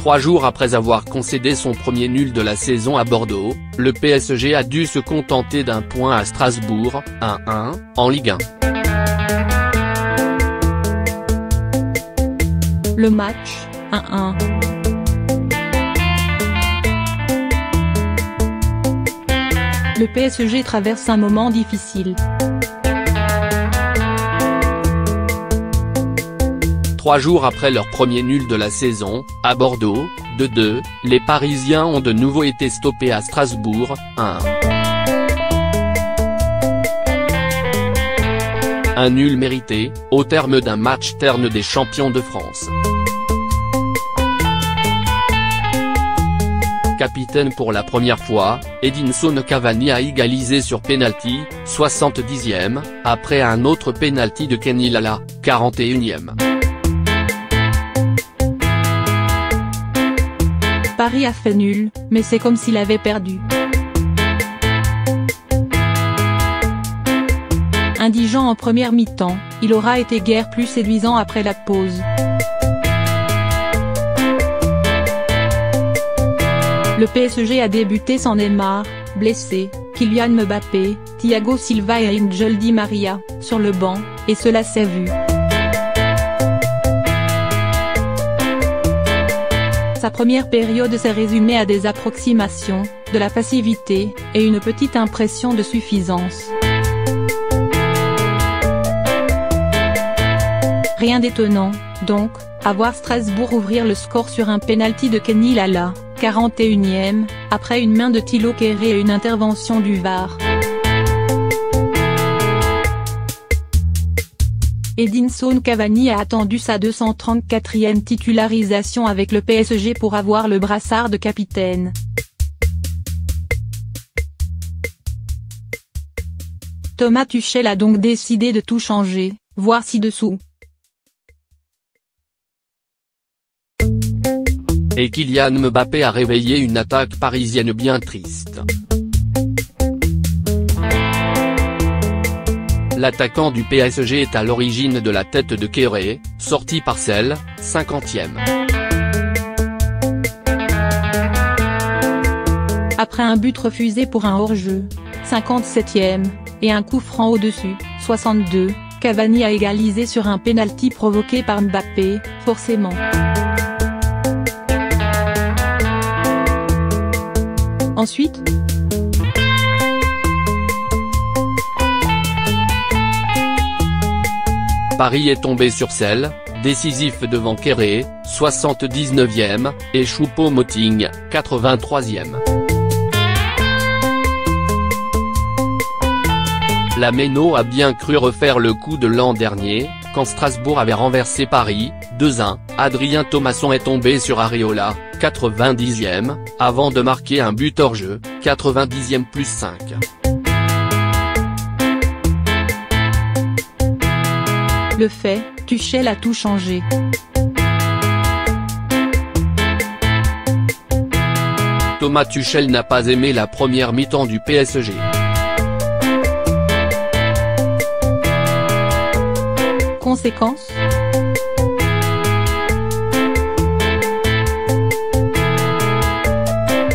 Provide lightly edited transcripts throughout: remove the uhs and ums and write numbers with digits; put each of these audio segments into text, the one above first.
3 jours après avoir concédé son premier nul de la saison à Bordeaux, le PSG a dû se contenter d'un point à Strasbourg, 1-1, en Ligue 1. Le match, 1-1. Le PSG traverse un moment difficile. 3 jours après leur premier nul de la saison, à Bordeaux, 2-2, les Parisiens ont de nouveau été stoppés à Strasbourg, 1-1. Un nul mérité, au terme d'un match terne des champions de France. Capitaine pour la première fois, Edinson Cavani a égalisé sur penalty, 70e, après un autre penalty de Kenny Lala, 41e. Paris a fait nul, mais c'est comme s'il avait perdu. Indigent en première mi-temps, il aura été guère plus séduisant après la pause. Le PSG a débuté sans Neymar, blessé, Kylian Mbappé, Thiago Silva et Angel Di Maria, sur le banc, et cela s'est vu. Sa première période s'est résumée à des approximations, de la passivité, et une petite impression de suffisance. Rien d'étonnant, donc, à voir Strasbourg ouvrir le score sur un penalty de Kenny Lala, 41e, après une main de Thilo Kehrer et une intervention du VAR. Edinson Cavani a attendu sa 234e titularisation avec le PSG pour avoir le brassard de capitaine. Thomas Tuchel a donc décidé de tout changer, voir ci-dessous. Et Kylian Mbappé a réveillé une attaque parisienne bien triste. L'attaquant du PSG est à l'origine de la tête de Kehrer, sorti par Celle, 50e. Après un but refusé pour un hors-jeu, 57e, et un coup franc au-dessus, 62, Cavani a égalisé sur un penalty provoqué par Mbappé, forcément. Ensuite, Paris est tombé sur Celle, décisif devant Kehrer, 79e, et Choupo-Moting, 83e. La Méno a bien cru refaire le coup de l'an dernier, quand Strasbourg avait renversé Paris, 2-1, Adrien Thomasson est tombé sur Areola, 90e, avant de marquer un but hors jeu, 90e plus 5. le fait, Tuchel a tout changé. Thomas Tuchel n'a pas aimé la première mi-temps du PSG. Conséquence ?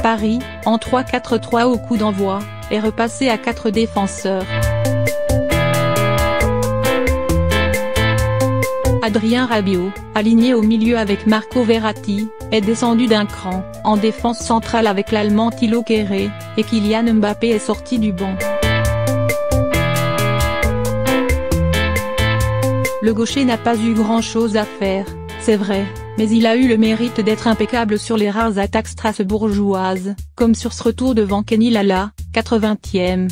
Paris, en 3-4-3 au coup d'envoi, est repassé à 4 défenseurs. Adrien Rabiot, aligné au milieu avec Marco Verratti, est descendu d'un cran, en défense centrale avec l'Allemand Thilo Kehrer, et Kylian Mbappé est sorti du banc. Le gaucher n'a pas eu grand-chose à faire, c'est vrai, mais il a eu le mérite d'être impeccable sur les rares attaques strasbourgeoises, comme sur ce retour devant Kenny Lala, 80e.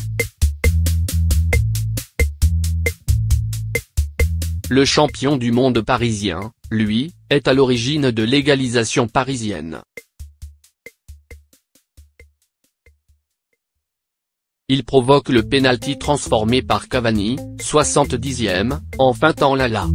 Le champion du monde parisien, lui, est à l'origine de l'égalisation parisienne. Il provoque le pénalty transformé par Cavani, 70e, en feintant Lala.